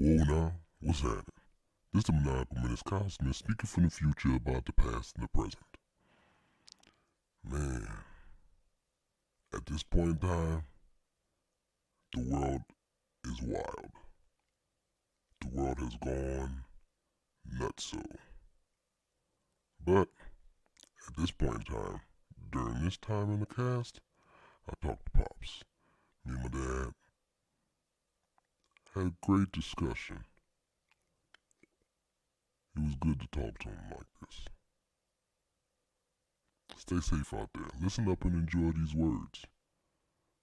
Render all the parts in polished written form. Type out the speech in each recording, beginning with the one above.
Whoa now, what's happening? This is the Maniacal Menace Cosmos speaking from the future about the past and the present. Man, at this point in time, the world is wild. The world has gone nutso. But at this point in time, during this time in the cast, I talked to Pops. Me and my dad had a great discussion. It was good to talk to him like this. Stay safe out there. Listen up and enjoy these words.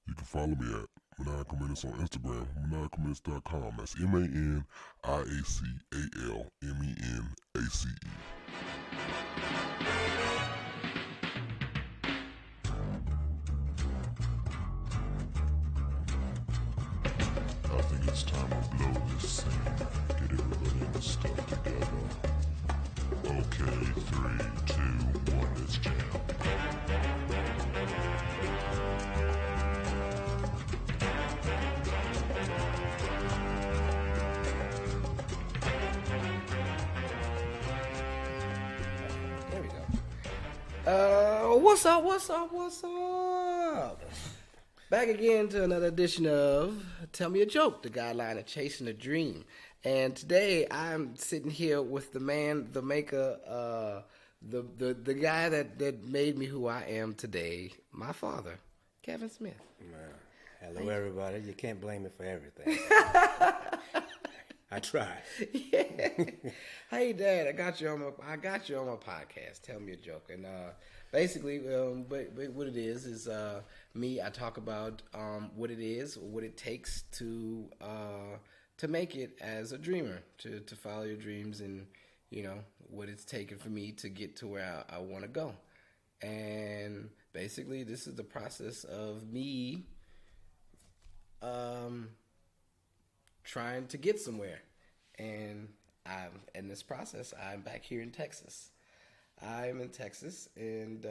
You can follow me at Maniacal Menace on Instagram, maniacalmenace.com. That's MANIACALMENACE. I think it's time to blow this scene. Get everybody in the stuff together. Okay, 3, 2, 1, let's jam. There we go. What's up? Back again to another edition of Tell Me a Joke, the guideline of chasing a dream. And today I'm sitting here with the man, the maker, the guy that made me who I am today, my father, Kevin Smith. Hello, everybody. You can't blame me for everything. I try. Yeah. Hey, Dad, I got you on my podcast. Tell me a joke, and basically, what it is me. I talk about what it is, what it takes to make it as a dreamer, to follow your dreams, and what it's taken for me to get to where I want to go. And basically, this is the process of me trying to get somewhere. And I'm in this process. I'm back here in Texas. I'm in Texas, and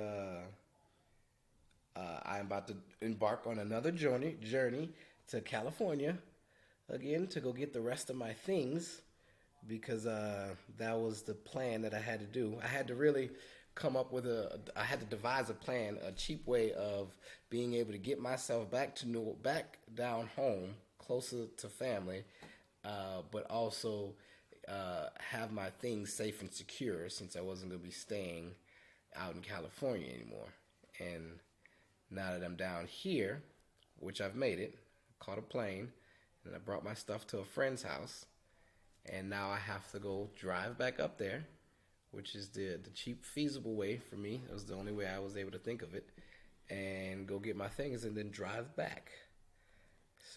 I'm about to embark on another journey to California again to go get the rest of my things, because that was the plan that I had to do. I had to really come up with I had to devise a plan, a cheap way of being able to get myself back down home, closer to family, but also have my things safe and secure, since I wasn't going to be staying out in California anymore. And now that I'm down here, which I've made it, I caught a plane, and I brought my stuff to a friend's house, and now I have to go drive back up there, which is the cheap, feasible way for me. It was the only way I was able to think of it, and go get my things and then drive back.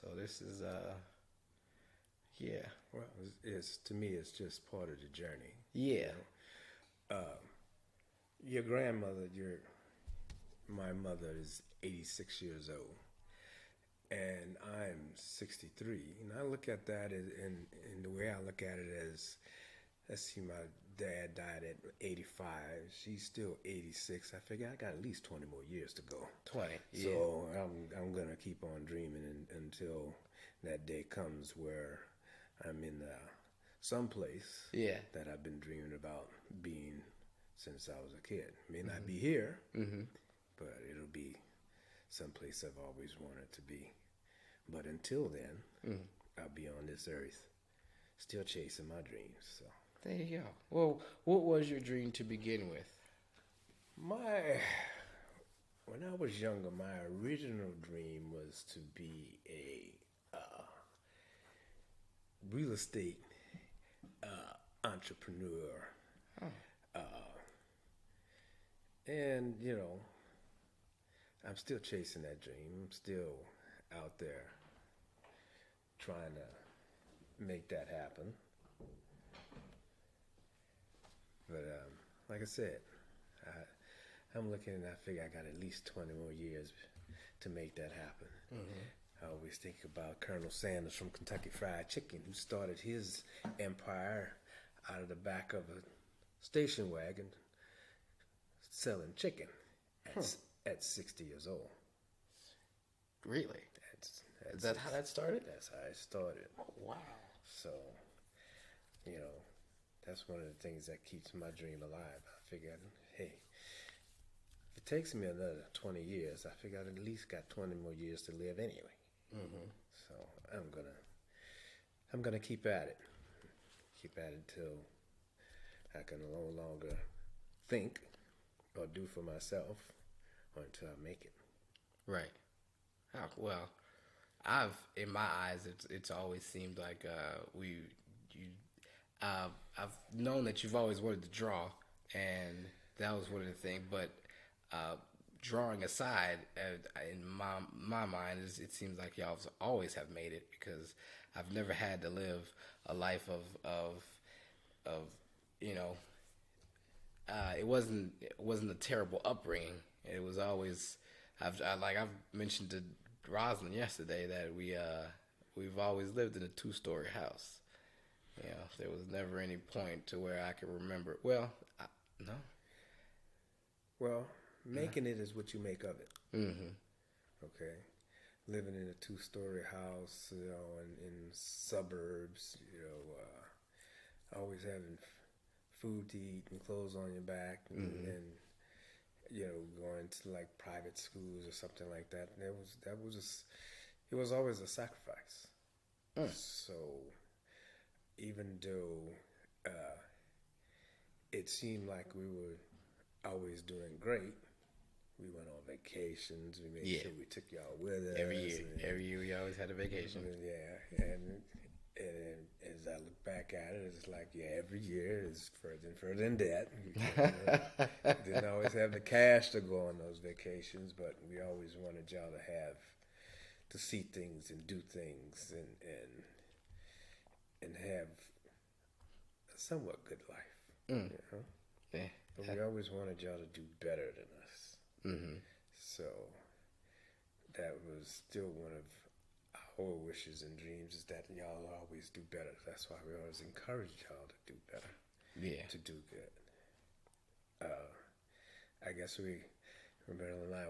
So this is, yeah. Well, to me, it's just part of the journey. Yeah. Your grandmother, my mother is 86 years old, and I'm 63. And I look at that and the way I look at it as, let's see, my dad died at 85. She's still 86. I figure I got at least 20 more years to go. 20. Yeah. So I'm gonna keep on dreaming until that day comes where I'm in someplace that I've been dreaming about being since I was a kid. May not be here, but it'll be someplace I've always wanted to be. But until then, I'll be on this earth, still chasing my dreams. So there you go. Well, what was your dream to begin with? When I was younger, my original dream was to be a real estate entrepreneur. And, I'm still chasing that dream. I'm still out there trying to make that happen. But like I said, I'm looking and I figure I got at least 20 more years to make that happen. I always think about Colonel Sanders from Kentucky Fried Chicken, who started his empire out of the back of a station wagon selling chicken at 60 years old. Really? Is that how that started? That's how it started. Oh, wow. So, you know, that's one of the things that keeps my dream alive. I figured, hey, if it takes me another 20 years, I figure I at least got 20 more years to live anyway. Mm-hmm. So I'm gonna keep at it. Keep at it till I can no longer think or do for myself, or until I make it. Right. Oh, well, in my eyes, it's always seemed like I've known that you've always wanted to draw, and that was one of the things. But drawing aside, in my mind, it seems like y'all always have made it, because I've never had to live a life of you know. It wasn't a terrible upbringing. It was always I've mentioned to Rosalind yesterday that we've always lived in a 2-story house. You know, there was never any point to where I could remember. Well, no. Well, making it is what you make of it. Mm-hmm. Okay, living in a 2-story house, you know, in suburbs, you know, always having food to eat and clothes on your back, and you know, going to like private schools or something like that. And it was always a sacrifice. So even though it seemed like we were always doing great, we went on vacations. We made sure we took y'all with us. Every year we always had a vacation. Yeah, and as I look back at it, it's like, every year is further and further in debt. Didn't always have the cash to go on those vacations, but we always wanted y'all to see things and do things and have a somewhat good life. You know? Yeah. But we always wanted y'all to do better than us. Mm-hmm. So that was still one of our wishes and dreams, is that y'all always do better. That's why we always encourage y'all to do better. Yeah. To do good. I guess Marilyn and I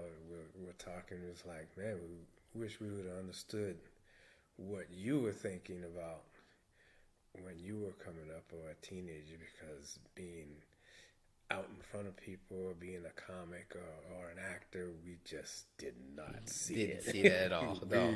were talking. It was like, man, we wish we would have understood what you were thinking about when you were coming up or a teenager, because being out in front of people or being a comic or an actor, we just did not see Didn't see that at all. No.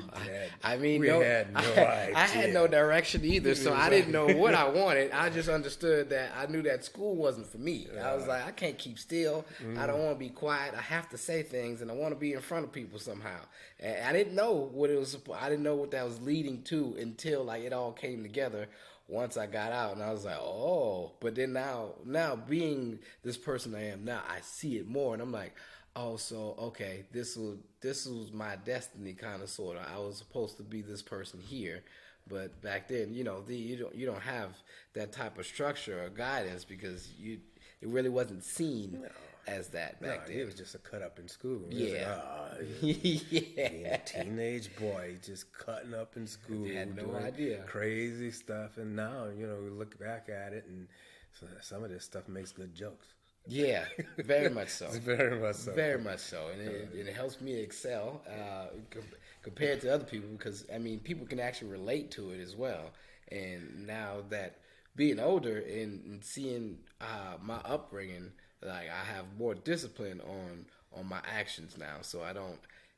We had no idea. I had no direction either, so I didn't know what I wanted. I just understood that I knew that school wasn't for me. I was like, I can't keep still. I don't want to be quiet. I have to say things, and I want to be in front of people somehow. And I didn't know what it was. I didn't know what that was leading to until like it all came together once I got out, and I was like, oh. But then now being this person I am now, I see it more, and I'm like, oh, so okay, this was my destiny, kind of, sort of. I was supposed to be this person here, but back then, you know, you don't have that type of structure or guidance, because it really wasn't seen as that back then. It was just a cut up in school. Yeah. Being a teenage boy, just cutting up in school. Had no idea. Crazy stuff. And now, you know, we look back at it, and some of this stuff makes good jokes. Yeah, very much so. Very much so. Very much so. And it helps me excel compared to other people, because, I mean, people can actually relate to it as well. And now that being older and seeing my upbringing, like, I have more discipline on my actions now. So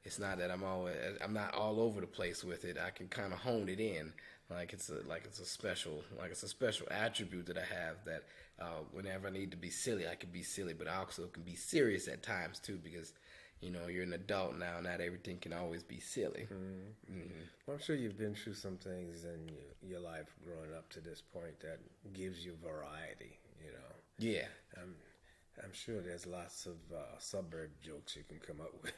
it's not that I'm not all over the place with it. I can kind of hone it in. It's a special attribute that I have, that whenever I need to be silly, I can be silly, but I also can be serious at times too, because, you know, you're an adult now. Not everything can always be silly. Mm-hmm. Mm-hmm. Well, I'm sure you've been through some things in your life growing up to this point that gives you variety, you know. Yeah. I'm sure there's lots of suburb jokes you can come up with.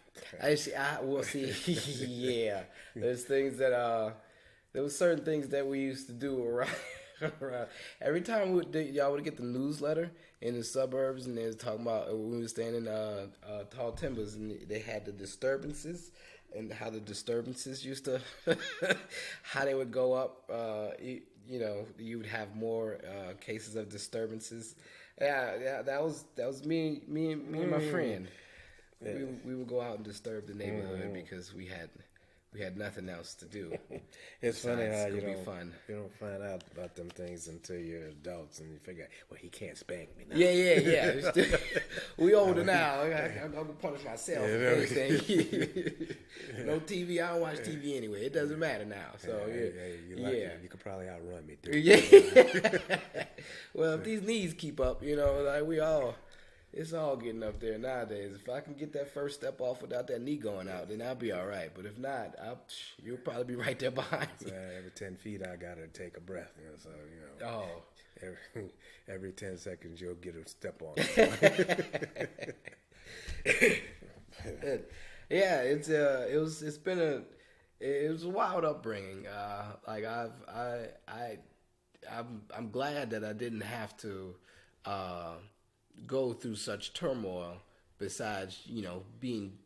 Yeah. There's things that there was certain things that we used to do around. Every time y'all would get the newsletter in the suburbs, and they was talking about when we were staying in Tall Timbers, and they had the disturbances, and how the disturbances used to, how they would go up. You know, you would have more cases of disturbances. Yeah, that was me and my friend. Yeah. We would go out and disturb the neighborhood because we we had nothing else to do. It's funny how you don't find out about them things until you're adults and you figure, well, he can't spank me now. Yeah. We older now. I'm gonna punish myself for anything. No TV. I don't watch TV anyway. It doesn't matter now. So you could probably outrun me. Well, if these knees keep up, it's all getting up there nowadays. If I can get that first step off without that knee going out, then I'll be all right. But if not, you'll probably be right there behind me. Every 10 feet, I got to take a breath. Every 10 seconds, you'll get a step on. Yeah, it was a wild upbringing. I'm glad that I didn't have to go through such turmoil. Besides, being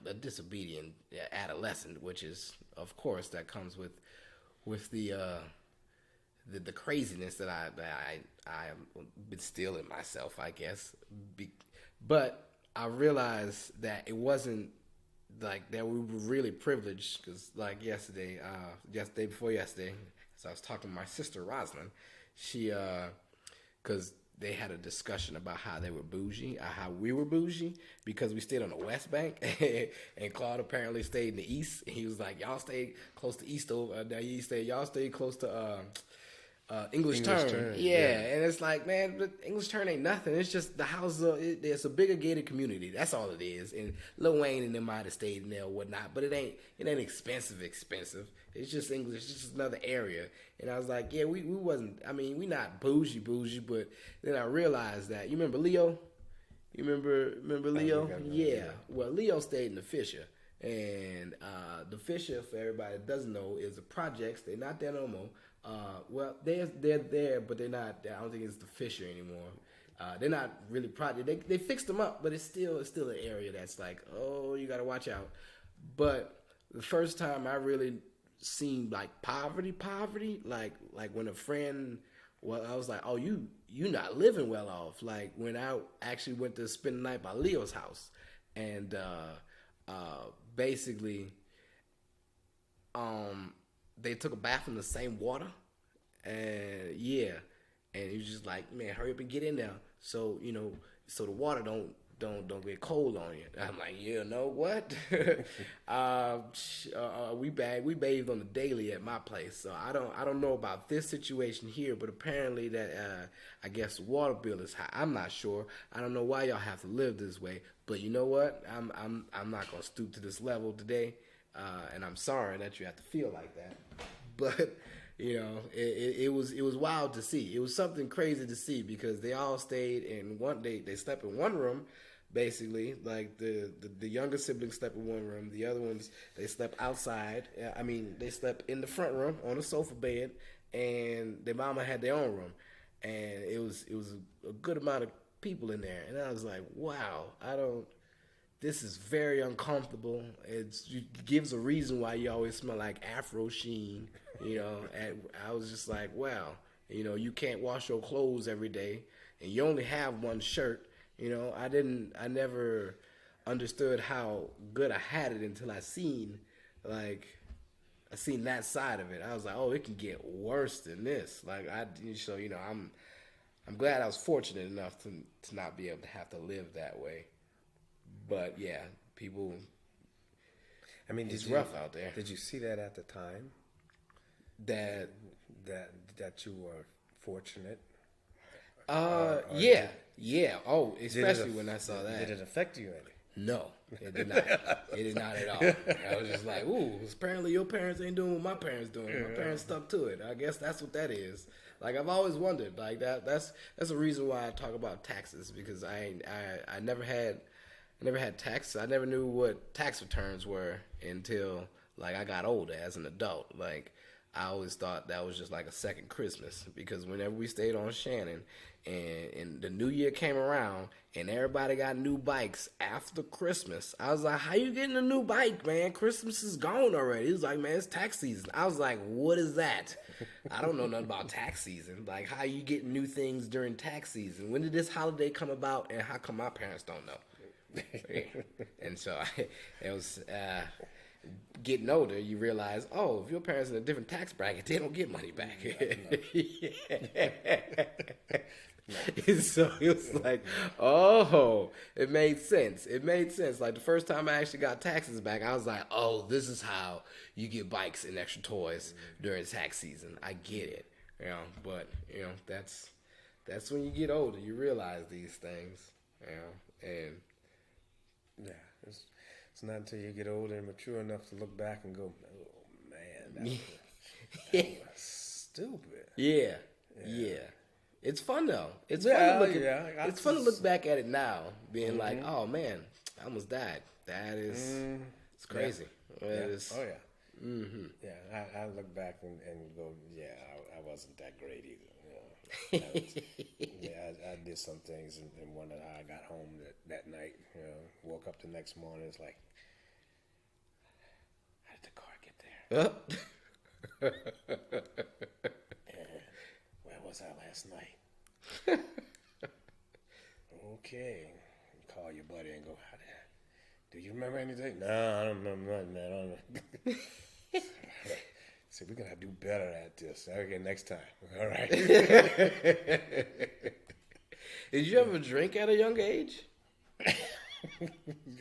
a disobedient adolescent, which is, of course, that comes with the craziness that I been still in myself, I guess. But I realized that it wasn't like that. We were really privileged because, like yesterday before yesterday, so I was talking to my sister Rosalind. She, because they had a discussion about how they were bougie, how we were bougie, because we stayed on the West Bank, and Claude apparently stayed in the East. And he was like, "Y'all stayed close to Eastover. Y'all stayed close to English Turn." Yeah, and it's like, man, but English Turn ain't nothing. It's just the house. It's a bigger gated community. That's all it is. And Lil Wayne and them might have stayed in there or whatnot, but it ain't expensive. It's just English. It's just another area. And I was like, yeah, we wasn't. I mean, we not bougie, but then I realized that. You remember Leo? You remember Leo? Yeah. Well, Leo stayed in the Fisher. And the Fisher, for everybody that doesn't know, is the projects. They're not there no more. Well, they're there, but they're not. I don't think it's the Fisher anymore. They're not really project. They fixed them up, but it's still an area that's like, oh, you got to watch out. But the first time I really seen like poverty, like when a friend, well, I was like, oh, you not living well off. Like when I actually went to spend the night by Leo's house, and basically, they took a bath in the same water, and he was just like, man, hurry up and get in there, so so the water don't get cold on you. And I'm like, you know what? We bathed on the daily at my place, so I don't know about this situation here, but apparently that I guess the water bill is high. I'm not sure. I don't know why y'all have to live this way, but you know what? I'm not gonna stoop to this level today, and I'm sorry that you have to feel like that, but. It was wild to see. It was something crazy to see because they all stayed in they slept in one room, basically. Like the younger siblings slept in one room. The other ones, they slept outside. I mean, they slept in the front room on a sofa bed, and their mama had their own room. And it was a good amount of people in there. And I was like, wow, this is very uncomfortable. It gives a reason why you always smell like Afro Sheen, And I was just like, wow, you can't wash your clothes every day, and you only have one shirt. I never understood how good I had it until I seen that side of it. I was like, oh, it can get worse than this. I'm glad I was fortunate enough to not be able to have to live that way. But yeah, people. I mean, it's rough out there. Did you see that at the time? That you were fortunate. Yeah. Oh, especially when I saw that. Did it affect you any? No, it did not. It did not at all. I was just like, ooh, apparently your parents ain't doing what my parents doing. My parents stuck to it. I guess that's what that is. Like I've always wondered. Like that's a reason why I talk about taxes, because I never had taxes. I never knew what tax returns were until like I got older as an adult. Like I always thought that was just like a second Christmas, because whenever we stayed on Shannon and the new year came around and everybody got new bikes after Christmas, I was like, how you getting a new bike, man? Christmas is gone already. He was like, man, it's tax season. I was like, what is that? I don't know nothing about tax season. Like, how you getting new things during tax season? When did this holiday come about, and how come my parents don't know? And so it getting older, you realize, oh, if your parents in a different tax bracket, they don't get money back. And so it was like, oh, it made sense. It made sense. Like the first time I actually got taxes back, I was like, oh, this is how you get bikes and extra toys during tax season. I get it. But that's when you get older, you realize these things. And yeah, it's not until you get older and mature enough to look back and go, oh man, that was stupid. Yeah. It's fun though. It's fun to look back at it now, being like, oh man, I almost died. That is, it's crazy. Yeah. Oh yeah. Mm-hmm. Yeah, I look back and go, yeah, I wasn't that great either. I did some things, and when I got home that night, woke up the next morning, it's like, how did the car get there? Where was I last night? Okay, call your buddy and go, do you remember anything? No, I don't remember nothing, man. I don't know. So we're going to do better at this. Okay, next time. All right. Did you ever drink at a young age?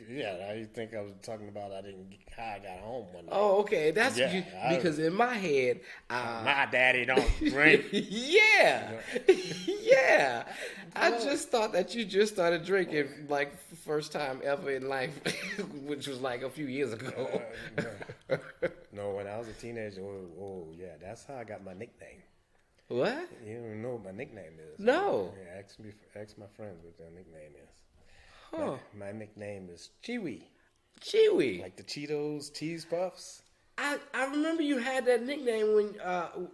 Yeah, I think I was talking about how I got home one night. Oh, okay. That's because in my head, my daddy don't drink. Yeah. I just thought that you just started drinking like first time ever in life, which was like a few years ago. No, when I was a teenager, yeah, that's how I got my nickname. What? You don't know what my nickname is? No. Yeah, ask my friends what their nickname is. Huh. My nickname is Chewy. Chewy. Like the Cheetos Cheese Puffs. I remember you had that nickname when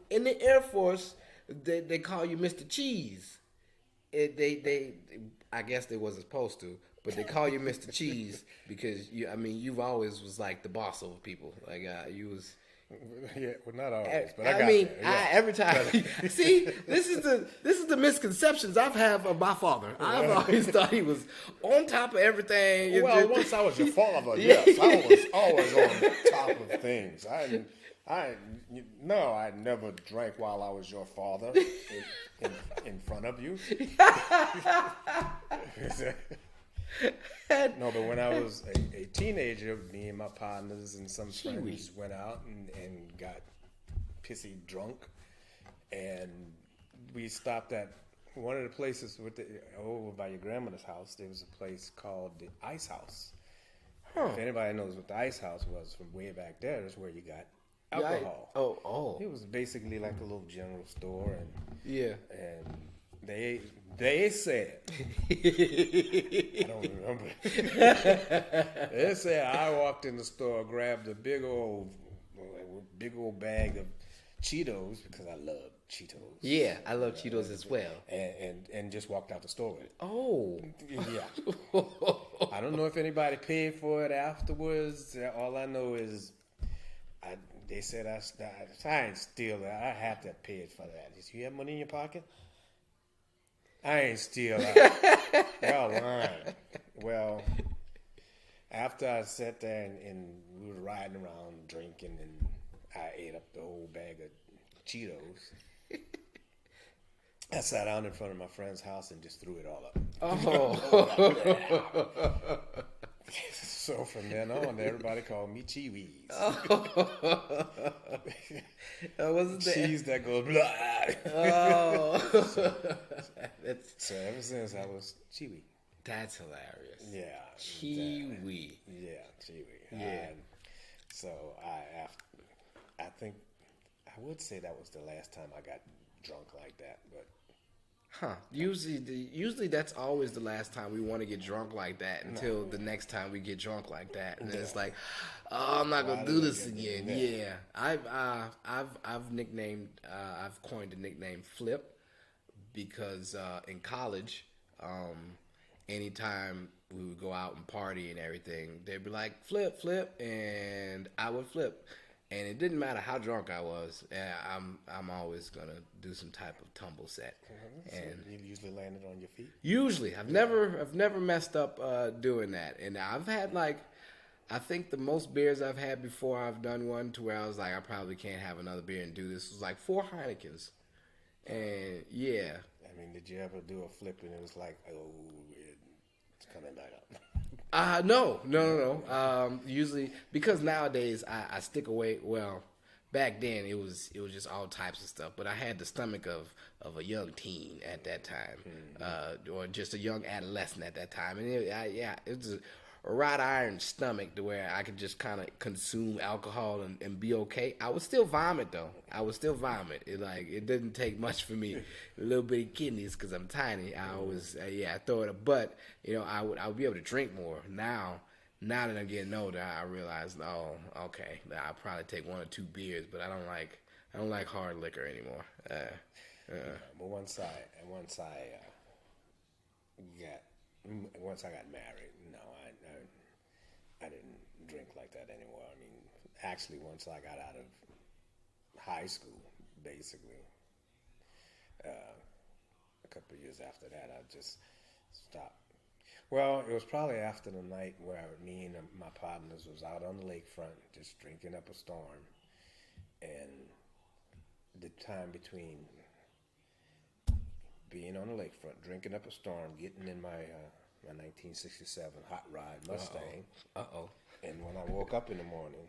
in the Air Force they call you Mr. Cheese. I guess they wasn't supposed to, but they call you Mr. Cheese because you've always was like the boss over people. Like you was. Yeah, well, not always, but I mean, yeah. Every time. See, this is the misconceptions I've had of my father. I've always thought he was on top of everything. Well, once I was your father, yes, I was always on top of things. I never drank while I was your father in front of you. No, but when I was a teenager, me and my partners and some friends went out and got pissy drunk, and we stopped at one of the places over by your grandmother's house. There was a place called the Ice House. Huh. If anybody knows what the Ice House was from way back there, that's where you got alcohol. Oh. It was basically like a little general store, and they said, I don't remember. They said I walked in the store, grabbed a big old bag of Cheetos because I love Cheetos. Yeah, I love Cheetos as well. And just walked out the store with it. Oh. Yeah. I don't know if anybody paid for it afterwards. All I know is they said I ain't steal it. I have to pay it for that. Did you have money in your pocket? I ain't steal that. Y'all lying. Well, after I sat there and we were riding around drinking and I ate up the whole bag of Cheetos, I sat down in front of my friend's house and just threw it all up. Oh. So from then on, everybody called me Cheewees. Wasn't cheese that goes blah. Oh. So ever since I was Chewy. That's hilarious. Yeah. Chewy. Yeah, Chewy. Yeah. So I think I would say that was the last time I got drunk like that, but. Huh. Usually that's always the last time we want to get drunk like that until the next time we get drunk like that, and then it's like, oh, I'm not gonna do this again. Yeah. I've coined the nickname Flip because in college, anytime we would go out and party and everything, they'd be like Flip, and I would flip. And it didn't matter how drunk I was. I'm always gonna do some type of tumble set. Mm-hmm. And you usually landed on your feet. Usually, I've never messed up doing that. And I've had like I think the most beers I've had before I've done one to where I was like, I probably can't have another beer and do this was like 4 Heinekens. And yeah. I mean, did you ever do a flip and it was like, oh, it's coming back up? No. Usually, because nowadays I stick away. Well, back then it was just all types of stuff. But I had the stomach of a young teen at that time, or just a young adolescent at that time, and it was a wrought iron stomach to where I could just kind of consume alcohol and be okay. I would still vomit though. I would still vomit. It didn't take much for me. A little bitty kidneys because I'm tiny. I always I throw it up. But I would be able to drink more now. Now that I'm getting older, I realize, oh, okay, I'll probably take 1 or 2 beers, but I don't like hard liquor anymore. But once I got married, no, I didn't drink like that anymore. I mean, actually, once I got out of high school, basically, a couple of years after that, I just stopped. Well, it was probably after the night where me and my partners was out on the lakefront just drinking up a storm, and the time between being on the lakefront, drinking up a storm, getting in my 1967 hot rod Mustang. And when I woke up in the morning,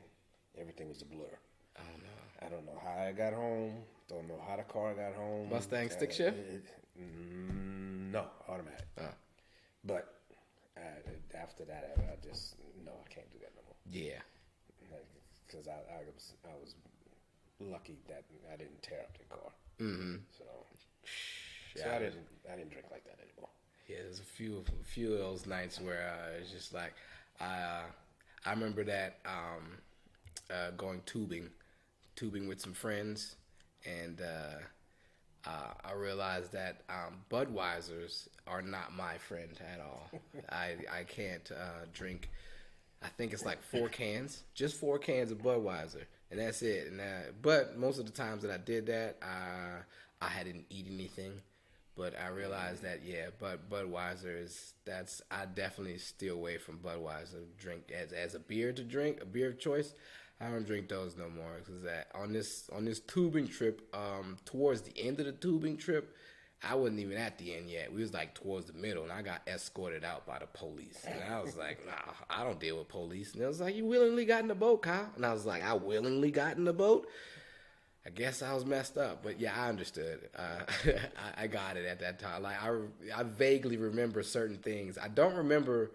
everything was a blur. Oh no! I don't know how I got home. Don't know how the car got home. Mustang stick shift? No, automatic. But after that, I just I can't do that no more. Yeah, because I was lucky that I didn't tear up the car. Mm-hmm. So I didn't drink like that anymore. Yeah, there's a few of those nights where it's just like I remember that going tubing with some friends, and I realized that Budweisers are not my friend at all. I can't drink. I think it's like 4 cans, just 4 cans of Budweiser, and that's it. And but most of the times that I did that, I hadn't eaten anything. But I realized that but Budweiser I definitely steer away from Budweiser. Drink as a beer to drink, a beer of choice. I don't drink those no more because that on this tubing trip, towards the end of the tubing trip, I wasn't even at the end yet. We was like towards the middle, and I got escorted out by the police. And I was like, nah, I don't deal with police. And it was like, you willingly got in the boat, Kyle? And I was like, I willingly got in the boat? I guess I was messed up, but yeah, I understood. I got it at that time. Like I vaguely remember certain things. I don't remember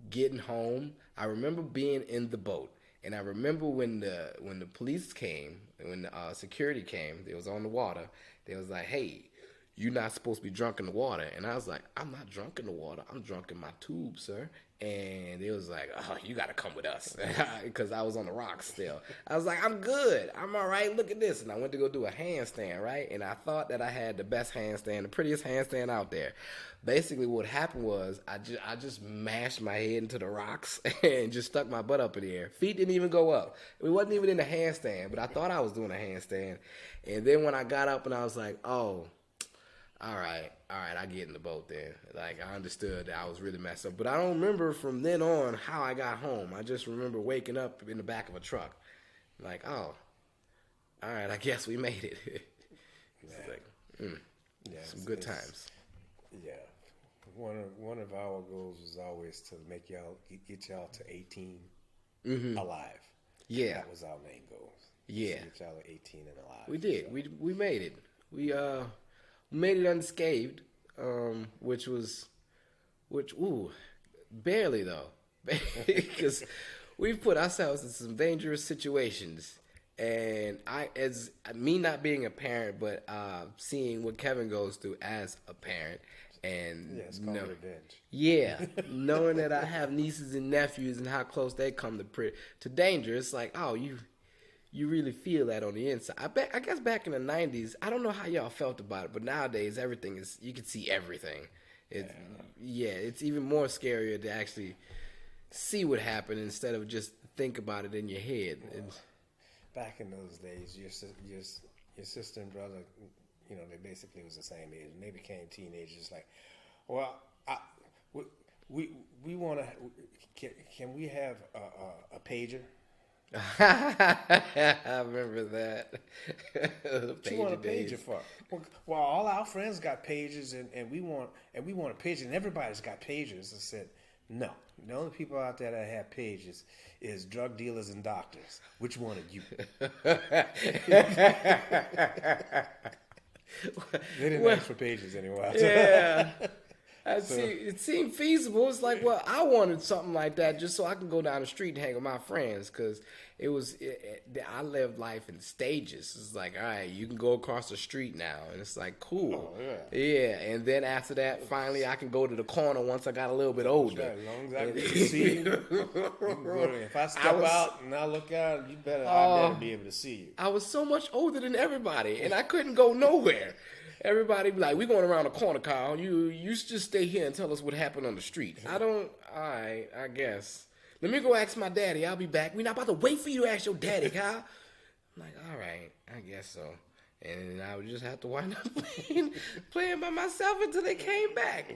getting home. I remember being in the boat, and I remember when the police came, when the security came. They was on the water. They was like, "Hey, you're not supposed to be drunk in the water." And I was like, "I'm not drunk in the water. I'm drunk in my tube, sir." And it was like, "Oh, you got to come with us," because I was on the rocks still. I was like, "I'm good. I'm all right. Look at this." And I went to go do a handstand, right? And I thought that I had the best handstand, the prettiest handstand out there. Basically, what happened was I just mashed my head into the rocks and just stuck my butt up in the air. Feet didn't even go up. We wasn't even in the handstand, but I thought I was doing a handstand. And then when I got up and I was like, "Oh, all right, I get in the boat then." Like, I understood that I was really messed up. But I don't remember from then on how I got home. I just remember waking up in the back of a truck. Like, oh, all right, I guess we made it. Some good times. Yeah. One of our goals was always to get y'all to 18 alive. Yeah. That was our main goal. Yeah. To get y'all to 18 and alive. We did. So. We made it. We made it unscathed, which barely though, because we've put ourselves in some dangerous situations. And as me not being a parent, but seeing what Kevin goes through as a parent, and it's called revenge. Yeah, knowing that I have nieces and nephews and how close they come to danger, it's like, oh, you really feel that on the inside. I guess back in the 90s, I don't know how y'all felt about it, but nowadays everything is, you can see everything. It's even more scarier to actually see what happened instead of just think about it in your head. Back in those days, your sister and brother, they basically was the same age, and they became teenagers. Like, well, we want to. Can we have a pager? I remember that. What you want a pager for? Well, all our friends got pages, and we want a pager, and everybody's got pagers. I said, no. The only people out there that have pages is drug dealers and doctors. Which one are you? They didn't ask for pages anymore. Yeah. It seemed feasible. It's like, well, I wanted something like that just so I can go down the street and hang with my friends, because I lived life in stages. It's like, all right, you can go across the street now, and it's like, cool. Oh, yeah. And then after that, finally, I can go to the corner once I got a little bit older. Right. As long as I can see you. If I step out and I look out, I better be able to see you. I was so much older than everybody, and I couldn't go nowhere. Everybody be like, we going around the corner, Kyle. You just stay here and tell us what happened on the street. All right, I guess. Let me go ask my daddy. I'll be back. We're not about to wait for you to ask your daddy, Kyle. I'm like, all right, I guess so. And I would just have to wind up playing by myself until they came back.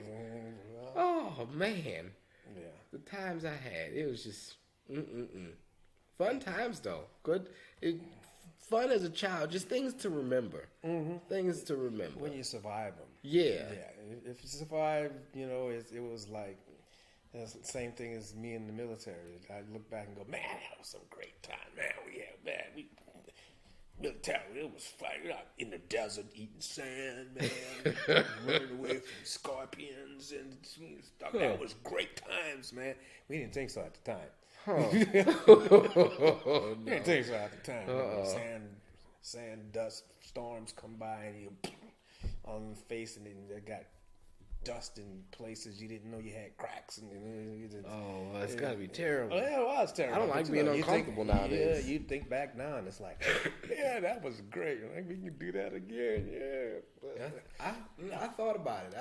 Oh, man. Yeah. The times I had, it was just, Fun times, though. Good. Fun as a child, just things to remember. Mm-hmm. Things to remember. When you survive them. Yeah. If you survive, it was like, that's the same thing as me in the military. I look back and go, man, that was some great time, man. Military, it was fun. We were out in the desert eating sand, man. Running away from scorpions and stuff. That was great times, man. We didn't think so at the time. Huh. We didn't think so at the time. Sand, dust, storms come by and you on the face, and then they got dust in places you didn't know you had cracks. It's gotta be terrible. Yeah, it was terrible. I don't like being uncomfortable nowadays. Yeah, you think back now and it's like, yeah, that was great. Like, we can do that again. Yeah. I thought about it.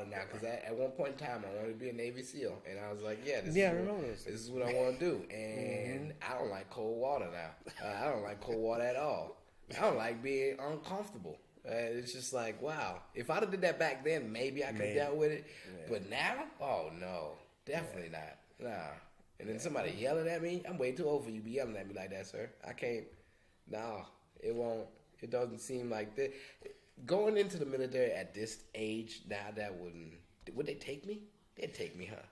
Now, because at one point in time I wanted to be a Navy SEAL, and I was like, this is what I want to do. And I don't like cold water now. I don't like cold water at all. I don't like being uncomfortable. It's just like, wow. If I'd have did that back then, maybe I could have dealt with it. Yeah. But now, oh no, definitely not. Nah. And then somebody yelling at me, I'm way too old for you to be yelling at me like that, sir. I can't. No, it won't. It doesn't seem like that. Going into the military at this age, now that wouldn't. Would they take me? They'd take me, huh?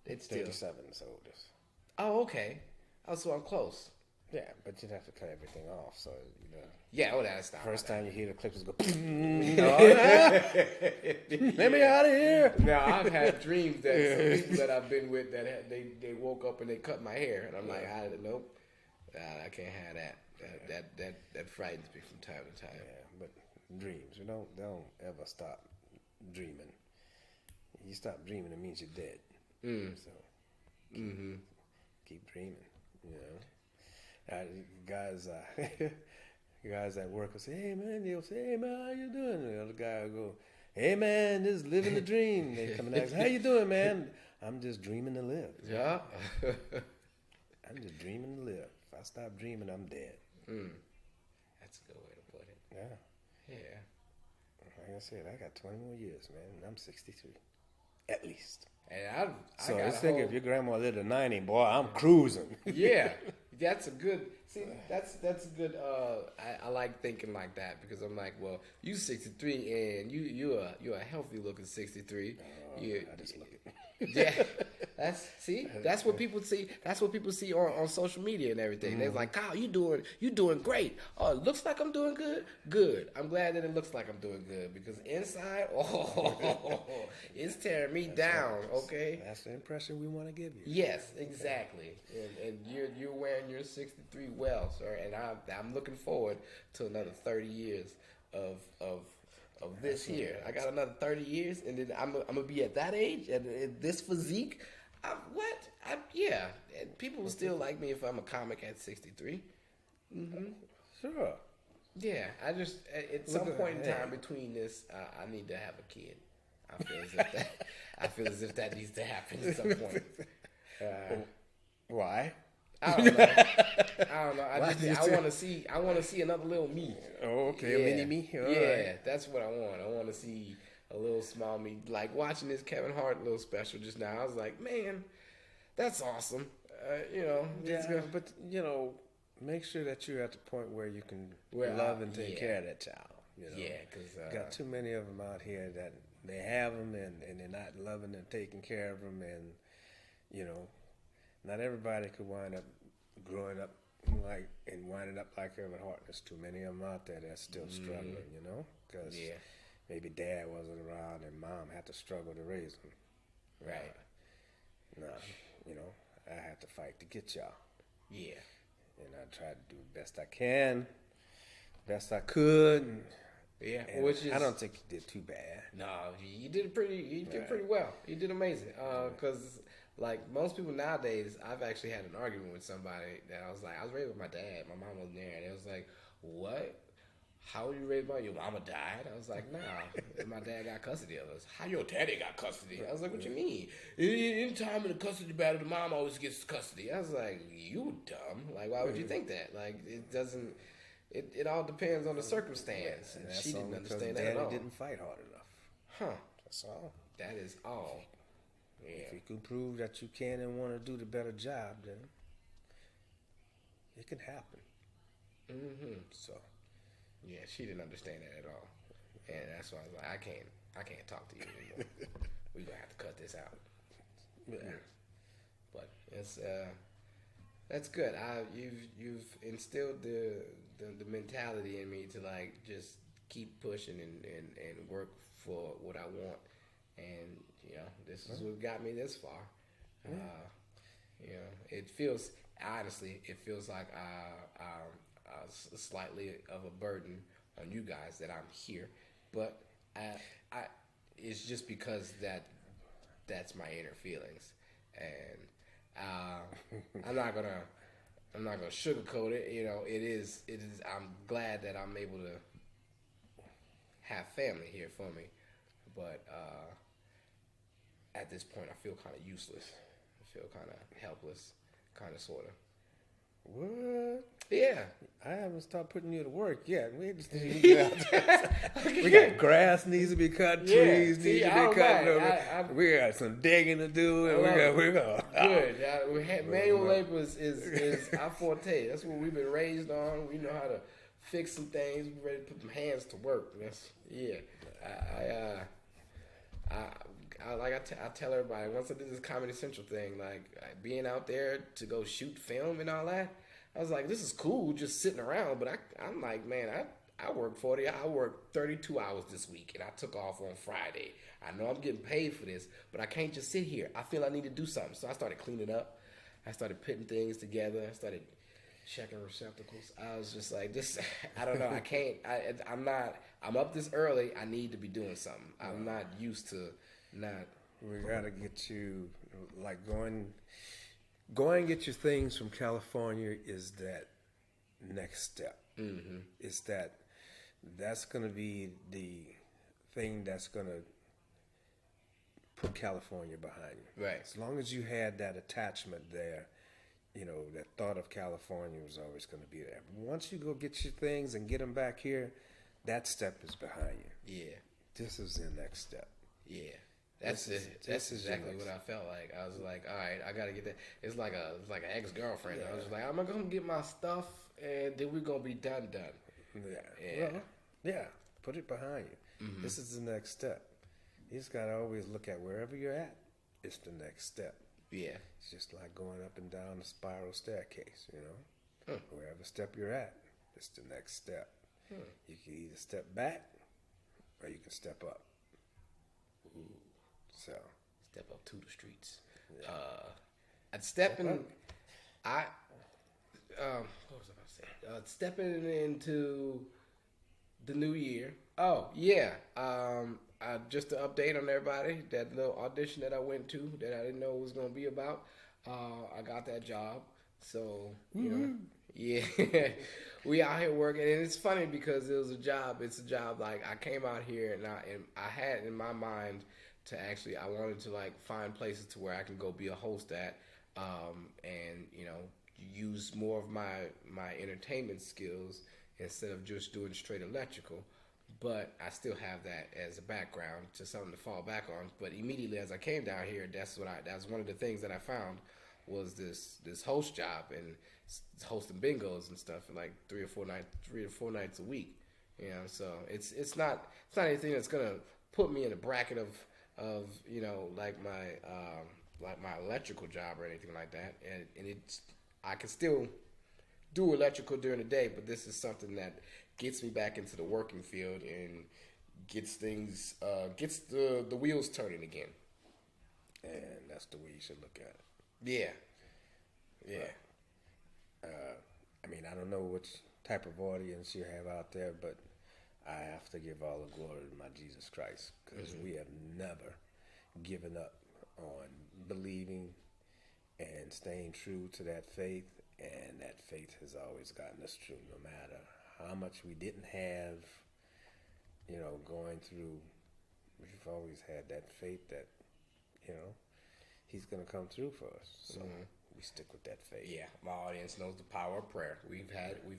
They'd still. 37 is the oldest. Oh, okay. Oh, so I'm close. Yeah, but you'd have to cut everything off, so Yeah, that's not. First time you hear the clippers go, let me out of here. Now I've had dreams that some people that I've been with that they woke up and they cut my hair, and I'm like, nope, I can't have that. That frightens me from time to time. Yeah, but dreams, you don't ever stop dreaming. You stop dreaming, it means you're dead. So keep dreaming, guys at work will say, hey man, they'll say, hey man, how you doing? The other guy will go, hey man, just living the dream. They come and ask, how you doing, man? I'm just dreaming to live. Yeah. I'm just dreaming to live. If I stop dreaming, I'm dead. That's a good way to put it. Yeah. Like I said, I got 20 more years, man, and I'm 63. At least. And I was thinking, if your grandma lived to 90, boy, I'm cruising. Yeah, that's a good. See, that's a good. I like thinking like that, because I'm like, well, you 63 and you're a healthy looking 63. I just look it. Yeah, that's what people see. That's what people see on social media and everything. They're like, Kyle, you doing great. Oh, it looks like I'm doing good. Good. I'm glad that it looks like I'm doing good, because inside, it's tearing me down. Right. Okay, that's the impression we want to give you. Yes, exactly. And you're wearing your 63 well, sir. And I'm looking forward to another 30 years of this here. I got another 30 years, and then I'm gonna be at that age and this physique. Yeah. And people will still like me if I'm a comic at 63. Sure. Yeah. I just at some point in time between this, I need to have a kid. I feel as if that needs to happen at some point. Why? I don't know. I want to see another little me. Oh, okay, yeah. a mini me. All right. That's what I want. I want to see a little small me. Like watching this Kevin Hart little special just now, I was like, man, that's awesome. But make sure that you're at the point where you can love and take care of that child. Yeah, because got too many of them out here that they have them and they're not loving and taking care of them, and not everybody could wind up growing up and winding up like Kevin Hart. There's too many of them out there that's still struggling, because maybe dad wasn't around and mom had to struggle to raise them. Right. I had to fight to get y'all. Yeah. And I tried to do the best I can, best I could. And I don't think you did too bad. No, you did pretty well. You did amazing. Because like most people nowadays, I've actually had an argument with somebody that I was raised with my dad. My mom wasn't there, and it was like, what? How were you raised by your mama died? I was like, nah, my dad got custody of us. How your daddy got custody? I was like, what you mean? Anytime in the custody battle, the mom always gets custody. I was like, you dumb. Like, why would you think that? Like, it doesn't. It all depends on the circumstance. And she didn't understand that Daddy at all. Didn't fight hard enough. Huh. That's all. That is all. Yeah. If you can prove that you can and want to do the better job, then it can happen. Mm-hmm. So. Yeah, she didn't understand that at all, and that's why I was like, I can't talk to you anymore. We're gonna have to cut this out. Yeah. But it's that's good. You've instilled the mentality in me to like just keep pushing and work for what I want, and this is what got me this far. It feels like slightly of a burden on you guys that I'm here, but I it's just because that's my inner feelings, and I'm not gonna sugarcoat it. It is. I'm glad that I'm able to have family here for me, but at this point I feel kind of useless. I feel kind of helpless, kind of sorta. What? Yeah. I haven't started putting you to work yet. We just need to get out there. We got grass needs to be cut, trees need to be cut. We got some digging to do, and we're going. Good. Manual labor is our forte. That's what we've been raised on. We know how to fix some things. We're ready to put some hands to work. I tell everybody, once I did this Comedy Central thing, like being out there to go shoot film and all that, I was like, this is cool just sitting around, but I'm like, man, I worked 32 hours this week, and I took off on Friday. I know I'm getting paid for this, but I can't just sit here. I feel I need to do something. So I started cleaning up. I started putting things together. I started checking receptacles. I was just like, this, I don't know. I can't, I'm up this early. I need to be doing something. I'm not used to not. We got to get you, like going and get your things from California is that next step. Mm-hmm. It's that's going to be the thing that's going to put California behind you. Right. As long as you had that attachment there, that thought of California was always going to be there. Once you go get your things and get them back here, that step is behind you. Yeah. This is the next step. Yeah. That's exactly what I felt like. I was like, all right, I gotta get that. It's like an ex-girlfriend. Yeah. I was like, I'm gonna get my stuff, and then we're gonna be done. Yeah. Well, put it behind you. Mm-hmm. This is the next step. You just gotta always look at wherever you're at. It's the next step. Yeah. It's just like going up and down the spiral staircase. Huh. Wherever step you're at, it's the next step. Huh. You can either step back or you can step up. Ooh. So step up to the streets. Yeah. I'd stepping. What was I about to say? Stepping into the new year. Oh yeah. Just to update on everybody, that little audition that I went to that I didn't know was gonna be about. I got that job. So yeah. We out here working, and it's funny because it was a job. It's a job like I came out here and I had in my mind to actually I wanted to like find places to where I can go be a host at, and use more of my entertainment skills instead of just doing straight electrical. but I still have that as a background to something to fall back on. But immediately as I came down here, that's one of the things that I found was this host job and hosting bingos and stuff, and like 3 or 4 nights a week. You know, so it's not anything that's gonna put me in a bracket of like my electrical job or anything like that. And I can still do electrical during the day, but this is something that gets me back into the working field and gets the wheels turning again. And that's the way you should look at it. Yeah. I mean, I don't know which type of audience you have out there, but I have to give all the glory to my Jesus Christ, because we have never given up on believing and staying true to that faith, and that faith has always gotten us through, no matter how much we didn't have, going through. We've always had that faith that, He's going to come through for us. So we stick with that faith. Yeah, my audience knows the power of prayer. We've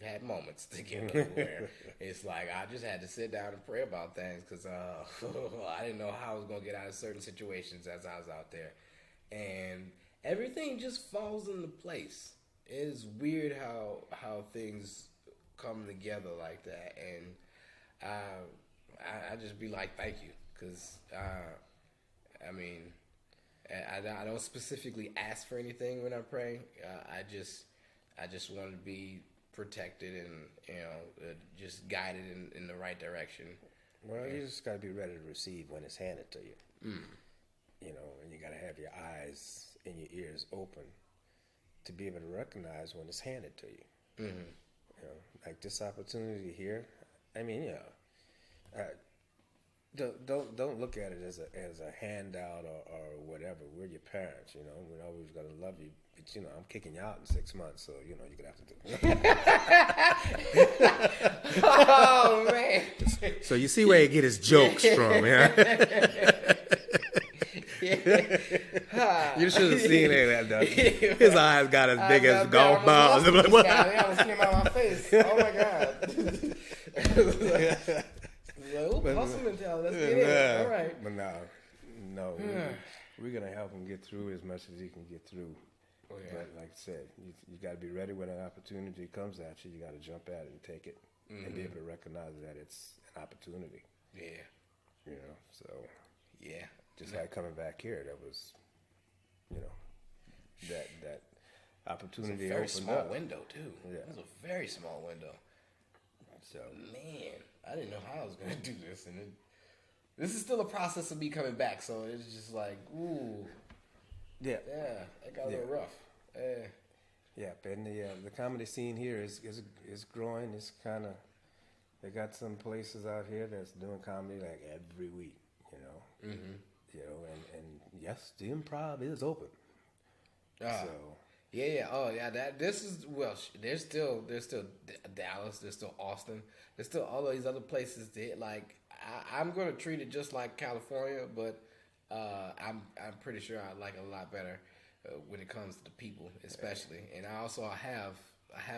had moments together where it's like I just had to sit down and pray about things because I didn't know how I was going to get out of certain situations as I was out there, and everything just falls into place. It is weird how things come together like that, and I just be like, thank you, because I mean, I don't specifically ask for anything when I pray. I just want to be protected and just guided in the right direction. Well, you just got to be ready to receive when it's handed to you. And you got to have your eyes and your ears open to be able to recognize when it's handed to you. Like this opportunity here. I mean, don't look at it as a handout or whatever. We're your parents, We're always gonna love you, but I'm kicking you out in 6 months, so you're gonna have to do. Oh man! So you see where he get his jokes from, yeah. You should have seen it. His eyes got as big as golf balls. That almost came out of my face. Oh my god. Hustle mentality. Let's get it. All right. But no. We're going to help him get through as much as he can get through. Oh, yeah. But like I said, you got to be ready when an opportunity comes at you. You got to jump at it and take it and be able to recognize that it's an opportunity. Yeah. So. Yeah. Just like coming back here, that was, that opportunity. It was a very small window, too. Yeah. It was a very small window. So. Man, I didn't know how I was going to do this. And this is still a process of me coming back, so it's just like, ooh. Yeah. Yeah, it got a little rough. Yeah, and the comedy scene here is growing. It's kind of, they got some places out here that's doing comedy like every week, and yes, the improv is open. So. Yeah. Oh, yeah. This is There's still Dallas. There's still Austin. There's still all of these other places that like I'm gonna treat it just like California, but I'm pretty sure I like it a lot better when it comes to the people, especially. And I also have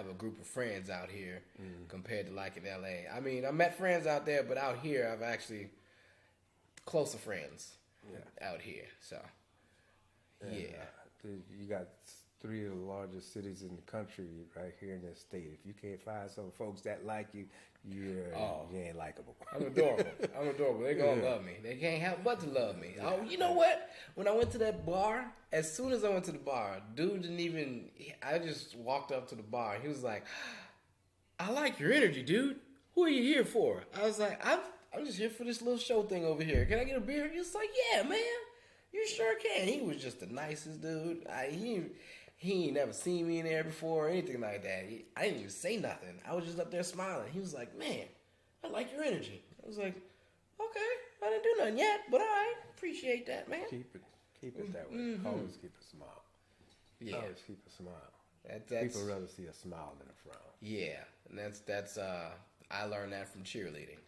a group of friends out here compared to like in LA. I mean, I met friends out there, but out here I've actually closer friends out here. So you got 3 of the largest cities in the country right here in this state. If you can't find some folks that like you, you ain't likable. I'm adorable. They're going to love me. They can't help but to love me. Oh, you know what? When I went to that bar, as soon as I went to the bar, dude didn't even, I just walked up to the bar. And he was like, I like your energy, dude. Who are you here for? I was like, I'm just here for this little show thing over here. Can I get a beer? He was like, yeah, man. You sure can. He was just the nicest dude. He ain't never seen me in there before or anything like that. I didn't even say nothing. I was just up there smiling. He was like, man, I like your energy. I was like, okay, I didn't do nothing yet, but I appreciate that, man. Keep it that way. Always keep a smile. Yeah. Always keep a smile. That's, people rather see a smile than a frown. Yeah, and that's I learned that from cheerleading.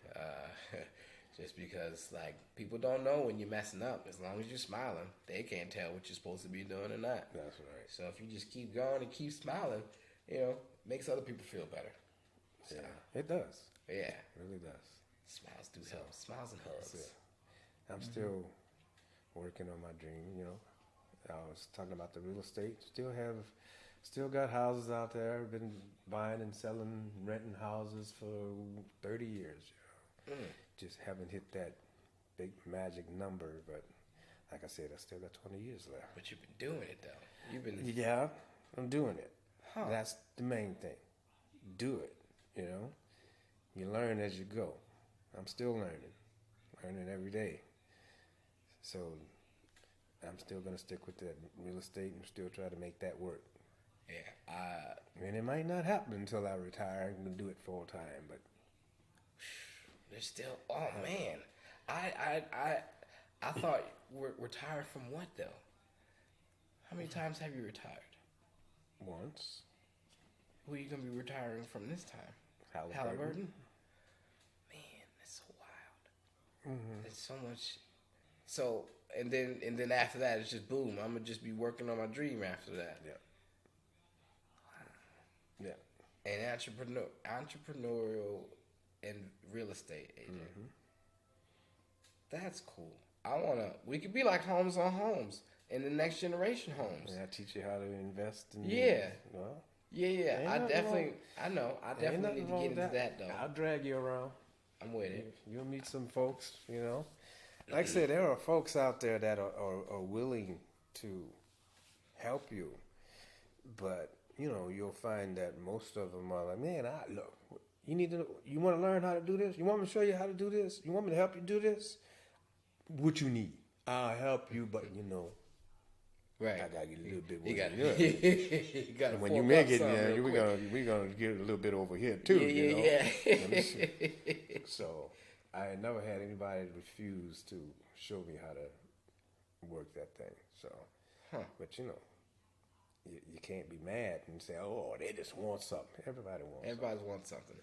Just because, like, people don't know when you're messing up. As long as you're smiling, they can't tell what you're supposed to be doing or not. That's right. So if you just keep going and keep smiling, makes other people feel better. So, yeah, it does. Yeah. It really does. Smiles do help. Smiles and hugs. I'm still working on my dream. You know, I was talking about the real estate. Still got houses out there. Been buying and selling, renting houses for 30 years. You know? Just haven't hit that big magic number, but like I said, I still got 20 years left. But you've been doing it though. Yeah, I'm doing it. Huh. That's the main thing. Do it. You know, you learn as you go. I'm still learning every day. So I'm still gonna stick with that real estate and still try to make that work. Yeah, and it might not happen until I retire and can do it full time, but there's still. Oh man, I thought we're retired from what though? How many times have you retired? Once. Who are you gonna be retiring from this time? Halliburton. Man, that's so wild. There's so much. So and then after that, it's just boom. I'm gonna just be working on my dream after that. Yeah. Yeah. And entrepreneurial and real estate agent. That's cool. We could be like Homes on Homes in the next generation homes. Yeah, I teach you how to invest in well, yeah. I definitely need to get into that though. I'll drag you around. I'm with it. You'll meet some folks, you know. Like I said, there are folks out there that are willing to help you, but you know, you'll find that most of them are like, man, look, you want to learn how to do this? You want me to show you how to do this? You want me to help you do this? What you need? I'll help you, but you know, right? I gotta get a little bit. You got. When you make it, man, we're gonna get a little bit over here too. Yeah. So I never had anybody refuse to show me how to work that thing. So, but you know. You can't be mad and say, "Oh, they just want something." Everybody wants something.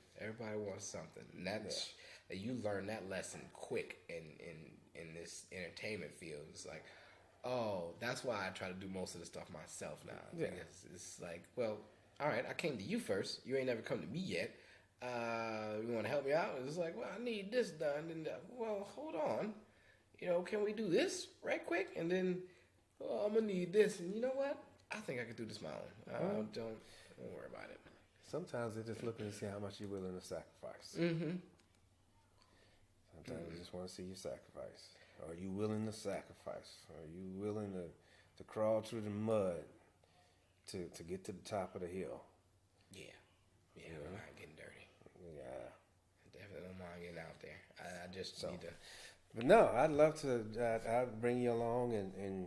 And that's you learn that lesson quick in this entertainment field. It's like, oh, that's why I try to do most of the stuff myself now. Yeah. It's like, well, all right, I came to you first. You ain't never come to me yet. You want to help me out? It's like, well, I need this done. And well, hold on. You know, can we do this right quick? And then, I'm gonna need this. And you know what? I think I could do this my own. Don't worry about it. Sometimes they're just looking to see how much you're willing to sacrifice. Sometimes they just want to see you sacrifice. Are you willing to sacrifice? Are you willing to crawl through the mud to get to the top of the hill? Yeah. I'm not getting dirty. Yeah. I definitely don't mind getting out there. I just need to. But no, I'd love to. I'd bring you along and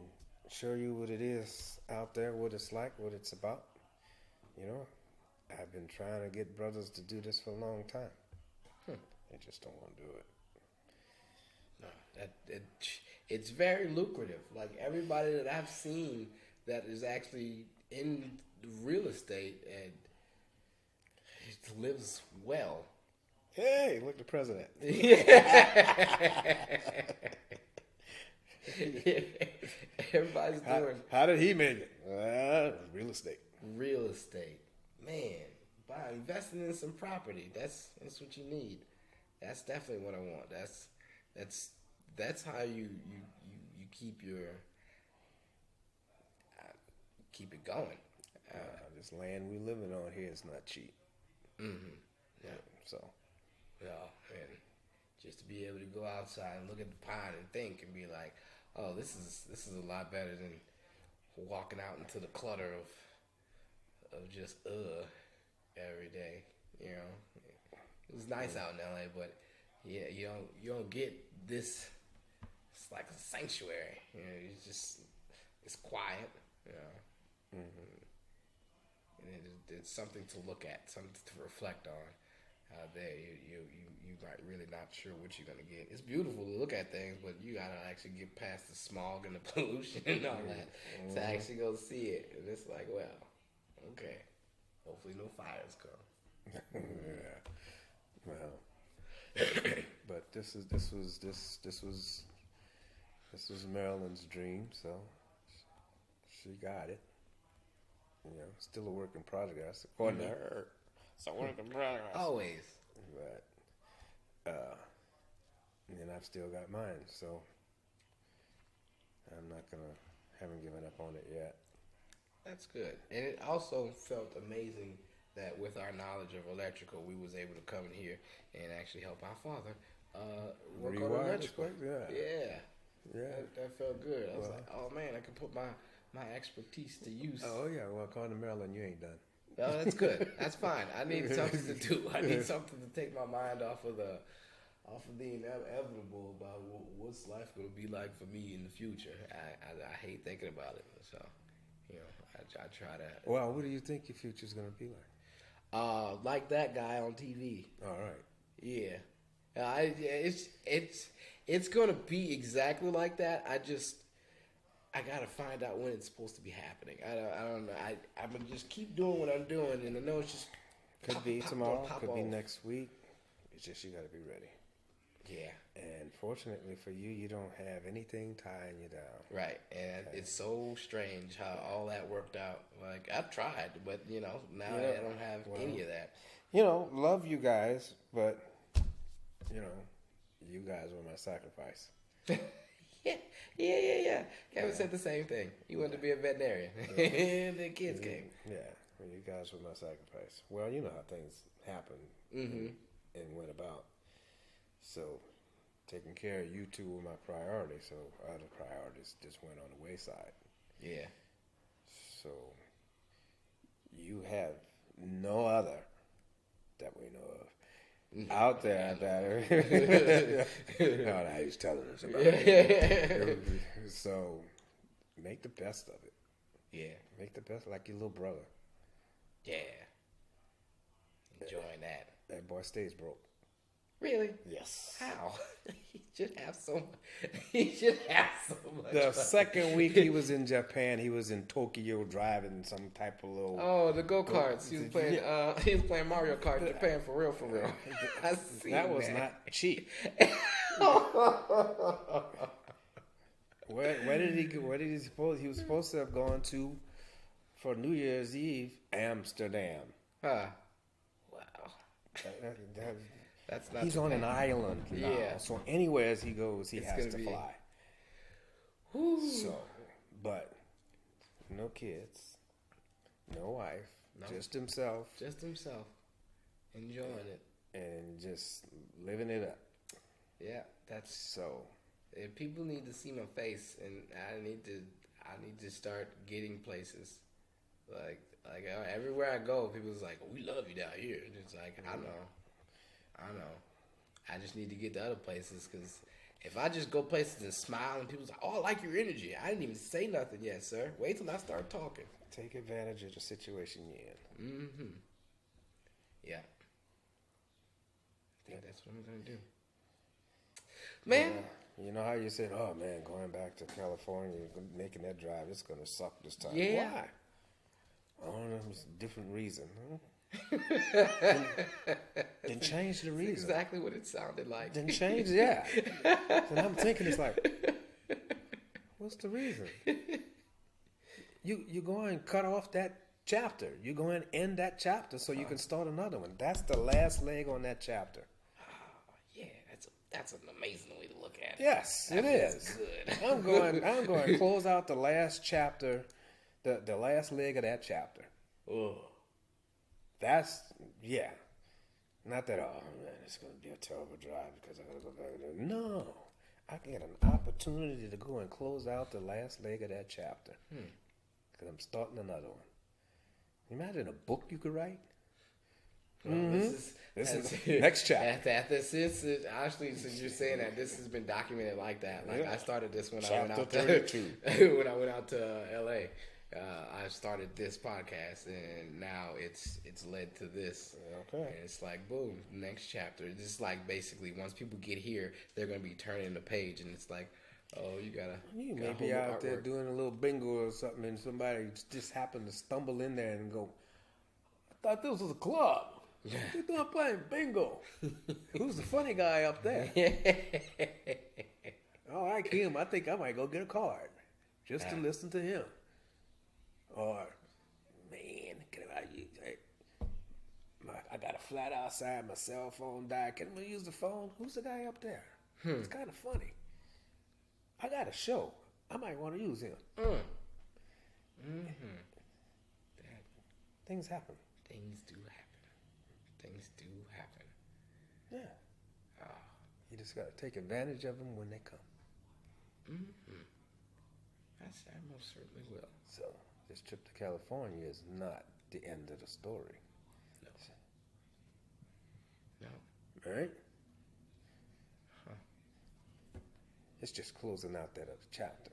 show you what it is out there, what it's like, what it's about. You know, I've been trying to get brothers to do this for a long time. They just don't want to do it. No, it's very lucrative. Like everybody that I've seen that is actually in real estate and it lives well. Hey, look, the president. Everybody's doing. How did he make it? Real estate. Real estate, man. Investing in some property. That's what you need. That's definitely what I want. That's how you keep keep it going. This land we living on here is not cheap. Yeah. So. Yeah, and just to be able to go outside and look at the pine and think and be like, oh, this is a lot better than walking out into the clutter of just every day. You know, it was nice out in LA, but yeah, you don't get this. It's like a sanctuary. You know, it's quiet. You know, and it's something to look at, something to reflect on. There, you might really not sure what you're gonna get. It's beautiful to look at things, but you gotta actually get past the smog and the pollution and all that to actually go see it. And it's like, well, okay, hopefully no fires come. Yeah, well, but this was Marilyn's dream, so she got it. You know, still a work in progress according to her. So work in progress. Always. But And I've still got mine, so haven't given up on it yet. That's good. And it also felt amazing that with our knowledge of electrical, we was able to come in here and actually help our father work on electrical. Yeah. That felt good. I was like, oh man, I can put my expertise to use. Oh yeah, well, according to Maryland, you ain't done. Oh, that's good. That's fine. I need something to do. I need something to take my mind off of the inevitable about what's life going to be like for me in the future. I hate thinking about it. So, I try to. Well, what do you think your future's going to be like? Like that guy on TV. All right. Yeah. It's going to be exactly like that. I gotta find out when it's supposed to be happening. I don't know. I'm gonna just keep doing what I'm doing, and I know it's just could be tomorrow, could be next week. It's just you gotta be ready. Yeah. And fortunately for you, you don't have anything tying you down. Right. And it's so strange how all that worked out. Like I've tried, but now I don't have any of that. Love you guys, but you guys were my sacrifice. Yeah. Kevin said the same thing. He wanted to be a veterinarian. And the kids came. Yeah, you guys were my sacrifice. Well, you know how things happen and went about. So, taking care of you two were my priority. So, other priorities just went on the wayside. Yeah. So, you have no other that we know of out there that no, he's telling us about it. So make the best of it. Yeah. Make the best like your little brother. Yeah. Enjoying that. That boy stays broke. Really? Yes. How? He should have so much. The second week he was in Japan, he was in Tokyo driving some type of little. Oh, the go-karts. He was playing. He was playing Mario Kart in Japan for real. I see that was not cheap. Where did he go? Where did he suppose he was supposed to have gone to for New Year's Eve? Amsterdam. Wow. That's not. He's on an island now, so anywhere as he goes, he has to fly. So, but no kids, no wife, just himself. Just himself, enjoying it and just living it up. Yeah, that's so. If people need to see my face, and I need to start getting places. Like everywhere I go, people's like, "We love you down here." And it's like, I know. I just need to get to other places because if I just go places and smile and people's like, "Oh, I like your energy," I didn't even say nothing yet, sir. Wait till I start talking. Take advantage of the situation you're in. Mm-hmm. Yeah. I think that's what I'm gonna do. Man. You know how you said, "Oh man, going back to California, making that drive, it's gonna suck this time." Yeah. Why? I don't know. It's a different reason. Huh? then change the reason. That's exactly what it sounded like. Then change, yeah. And I'm thinking, it's like, what's the reason? You go and cut off that chapter. You go and end that chapter so you can start another one. That's the last leg on that chapter. Yeah, that's an amazing way to look at it. Yes, it is. Good. I'm going to close out the last chapter, the last leg of that chapter. Oh. That's, yeah. Not that, oh man, it's going to be a terrible drive because I got to go back there. No. I get an opportunity to go and close out the last leg of that chapter. Because I'm starting another one. Imagine a book you could write. Well, this is next chapter. This is actually, since you're saying that, this has been documented like that. Like I started this when I went out to LA. I started this podcast, and now it's led to this. Okay. And it's like, boom, next chapter. It's just like basically once people get here, they're going to be turning the page, and it's like, oh, you may be out there doing a little bingo or something, and somebody just happened to stumble in there and go, I thought this was a club. They're doing playing bingo. Who's the funny guy up there? Oh, I like him. I think I might go get a card just to listen to him. Or, man, I got a flat outside. My cell phone died. Can we use the phone? Who's the guy up there? It's kind of funny. I got a show. I might want to use him. Things happen. Things do happen. Things do happen. Yeah. You just got to take advantage of them when they come. I most certainly will. So, this trip to California is not the end of the story. No. All right? It's just closing out that other chapter.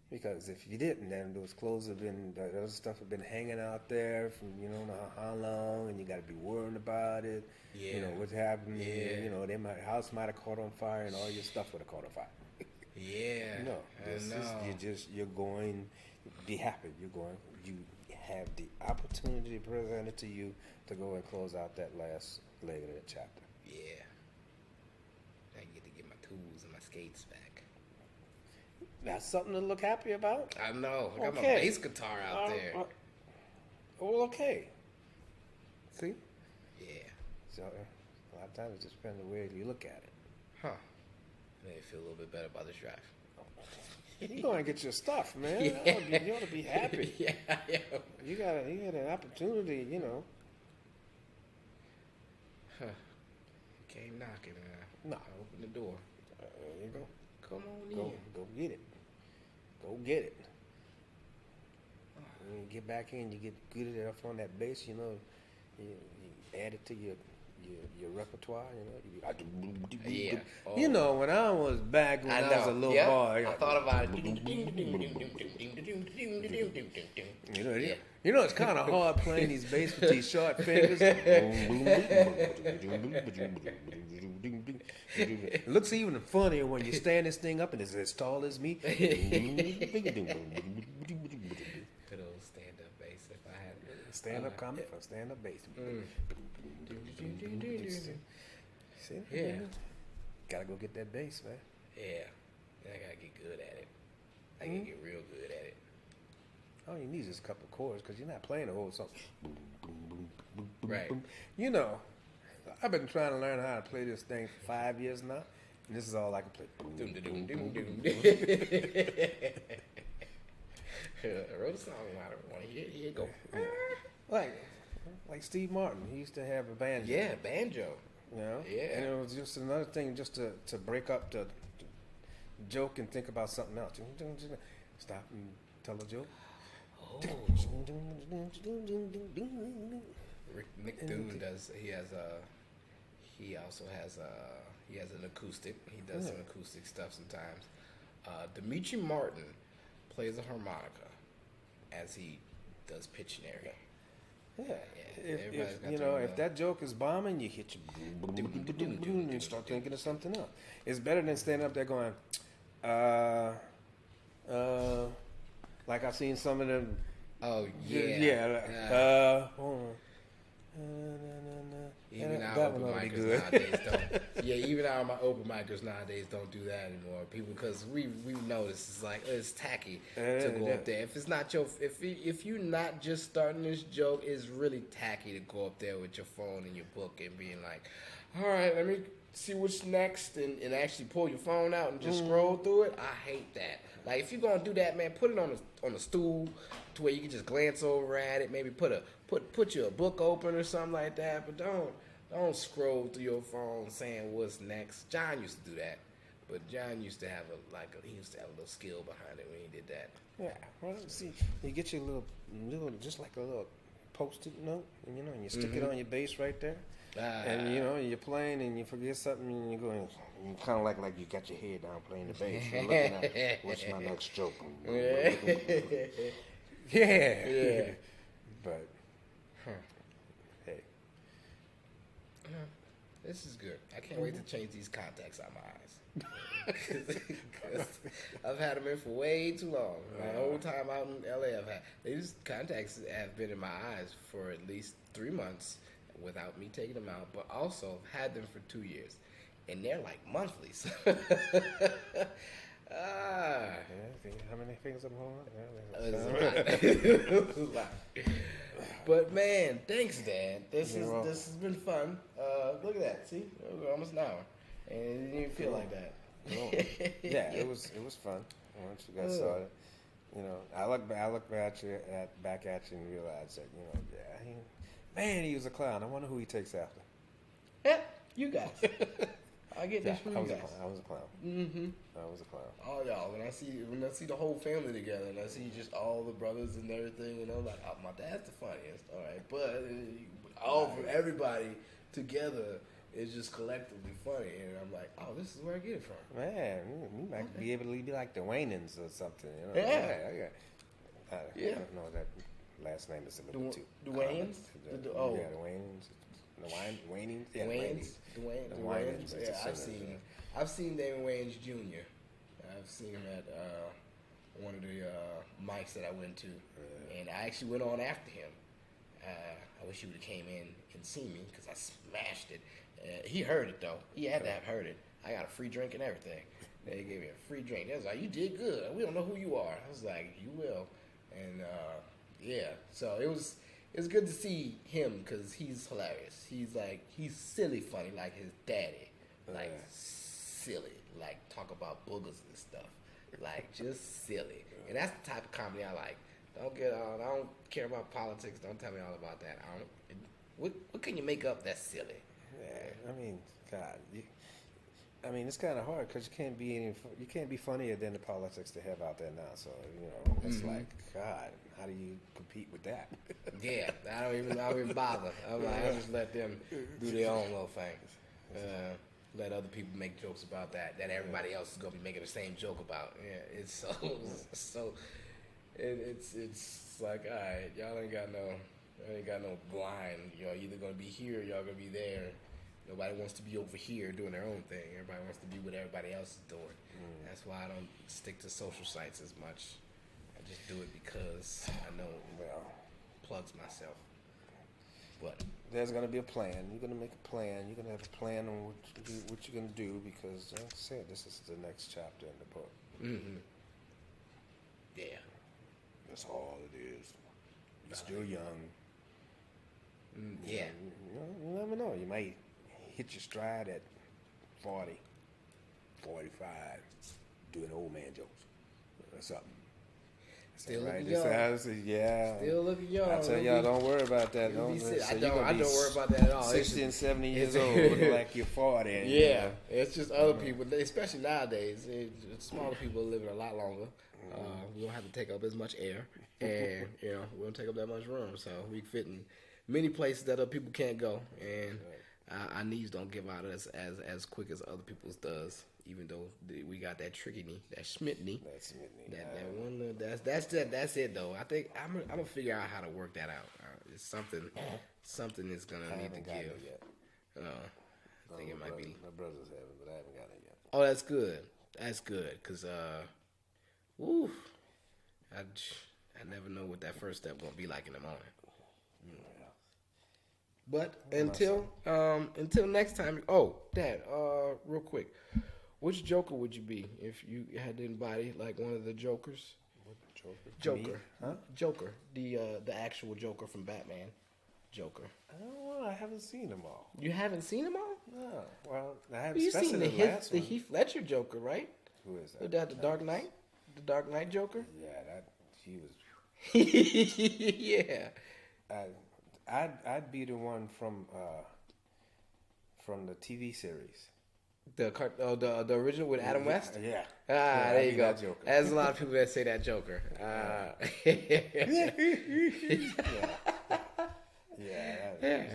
Because if you didn't, then those clothes have been, the other stuff have been hanging out there from you don't know how long, and you got to be worrying about it. Yeah. You know what's happening. Yeah. You know, house might have caught on fire, and all your stuff would have caught on fire. Yeah. No, you're going. Be happy. You have the opportunity presented to you to go and close out that last leg of that chapter. Yeah. I get to get my tools and my skates back. That's something to look happy about. I know. I got my bass guitar out there. Well, okay. See? Yeah. So a lot of times it just depends on the way you look at it. Huh. Made me feel a little bit better about this drive. You're going to get your stuff, man. Yeah. You ought to be happy. Yeah. You got an opportunity, you know. Huh. Came knocking. No. I opened the door. There you go. Come on in. Go get it. Go get it. When you get back in, you get good enough on that bass, you know. You add it to your repertoire, you know. Yeah. Oh. You know, when I was back when I was a little boy. I thought about it. You know, it's kind of hard playing these bass with these short fingers. It looks even funnier when you stand this thing up and it's as tall as me. Good old stand-up bass if I had stand-up comic for stand-up bass. See? Yeah. Gotta go get that bass, man. Yeah. I gotta get good at it. I gotta get real good at it. All you need is a couple chords because you're not playing the whole song. Right. You know, I've been trying to learn how to play this thing for 5 years now, and this is all I can play. I wrote a song about it. Here you go. Like Steve Martin, he used to have a banjo. Yeah, banjo. You know? Yeah. And it was just another thing just to break up the joke and think about something else. Stop and tell a joke. Oh. Nick Doon does. He also has an acoustic. He does some acoustic stuff sometimes. Demetri Martin plays a harmonica as he does Pictionary. Yeah. If that joke is bombing, you hit your and start thinking of something else. It's better than standing up there going, like I've seen some of them. Oh yeah. Yeah. Hold on. Even our open micers nowadays don't. Yeah, even our open micers nowadays don't do that anymore. People, because we noticed it's tacky to go up there. If it's not if you're not just starting this joke, it's really tacky to go up there with your phone and your book and being like, all right, let me see what's next, and actually pull your phone out and just scroll through it. I hate that. Like, if you're gonna do that, man, put it on a stool to where you can just glance over at it. Maybe put your book open or something like that. But don't scroll through your phone saying what's next. John used to do that, but John used to have a little skill behind it when he did that. Yeah. Well, see, you get your little just like a little Post-it note, and you stick it on your bass right there. And you're playing and you forget something and you're going, you kind of like you got your head down playing the bass. You're looking at what's my next joke. Yeah. But hey, this is good. I can't wait to change these contacts out my eyes. Cause I've had them in for way too long. My whole time out in LA, these contacts have been in my eyes for at least 3 months without me taking them out, but also had them for 2 years, and they're like monthlies. How many things I'm holding? It's a lot. But man, thanks, Dan. This has been fun. Look at that. See, we're almost an hour. and it didn't even feel like that. Yeah, it was fun once we got started. I look back at you and realize that he was a clown. I wonder who he takes after. Yeah, you guys. I get this from you guys. I was a clown. Mm-hmm. I was a clown. Oh, y'all, when I see the whole family together, and I see just all the brothers and everything, and I'm like, oh, my dad's the funniest. All right, but everybody together is just collectively funny, and I'm like, oh, this is where I get it from. Man, we might be able to be like the Waynans or something. Yeah. I don't know that last name is a little too. The Wayans? Yeah, the Waynans. The Waynings? Yeah, The Wayans. Yeah, I've seen David Wayans Jr. I've seen him at one of the mics that I went to, and I actually went on after him. I wish he would have came in and seen me because I smashed it. He heard it though. He had to have heard it. I got a free drink and everything. They gave me a free drink. They was like, "You did good. We don't know who you are." I was like, "You will." And so it was good to see him because he's hilarious. He's silly funny like his daddy, like silly, like talk about boogers and stuff, like just silly. And that's the type of comedy I like. I don't care about politics. Don't tell me all about that. What can you make up that's silly? Yeah, I mean, God, it's kind of hard because you can't be funnier than the politics they have out there now. So it's like, God, how do you compete with that? Yeah, I don't even bother. I just let them do their own little things. Let other people make jokes about that everybody else is gonna be making the same joke about. Yeah, it's so. It's like, all right, y'all ain't got no line. Y'all either gonna be here or y'all gonna be there. Nobody wants to be over here doing their own thing. Everybody wants to be what everybody else is doing. That's why I don't stick to social sites as much. I just do it because I know plugs myself. But there's gonna be a plan. You're gonna make a plan. You're gonna have a plan on what you're gonna do because, like I said, this is the next chapter in the book. Mm-hmm. Yeah. That's all it is. You're still young. Yeah. You never know. You might hit your stride at 40, 45, doing old man jokes or something. Still looking young. Yeah. Still looking young. I tell y'all, don't worry about that. I don't worry about that at all. 60 and 70 years old, looking like you're 40. Yeah. It's just other people, especially nowadays. Smaller people are living a lot longer. We don't have to take up as much air, and we don't take up that much room, so we fit in many places that other people can't go, and our knees don't give out as quick as other people's does. Even though we got that tricky knee, that Schmidt knee, that one. That's it though. I think I'm gonna figure out how to work that out. It's something is gonna need to give. I think it might be. My brothers have it, but I haven't got it yet. Oh, that's good. That's good, cause woo, I never know what that first step gonna be like in the morning. But until next time. Oh, Dad. Real quick, which Joker would you be if you had to embody like one of the Jokers? What Joker? Joker. Me? Huh? Joker. The actual Joker from Batman. Joker. I don't know. I haven't seen them all. You haven't seen them all? No. Well, I haven't. You seen the last one. Heath Ledger Joker, right? Who is that? The Dark Knight. The Dark Knight Joker. Yeah, he was. Yeah. I'd be the one from the TV series. The original with Adam West? Yeah. There you go. There's a lot of people that say that Joker.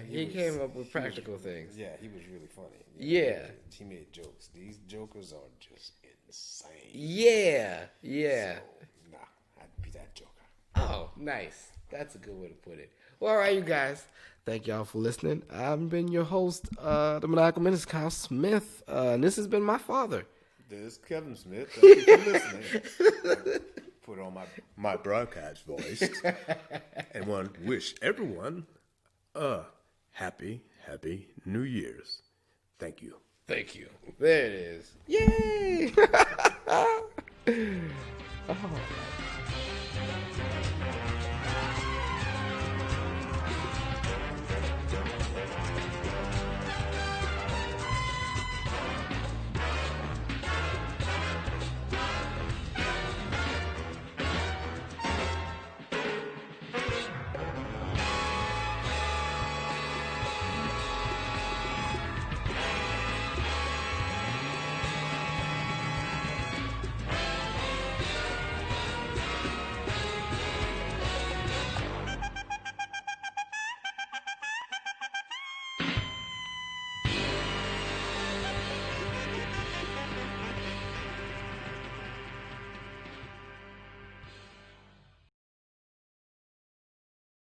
He came up with practical things. Yeah, he was really funny. Yeah. He made jokes. These jokers are just insane. Yeah. So, I'd be that Joker. Oh, nice. That's a good way to put it. Well, all right, you guys. Thank y'all for listening. I've been your host, the Maniacal Menace, Kyle Smith. And this has been my father. This is Kevin Smith. Thank you for listening. Put on my broadcast voice. And want to wish everyone a happy New Year's. Thank you. Thank you. There it is. Yay! Oh.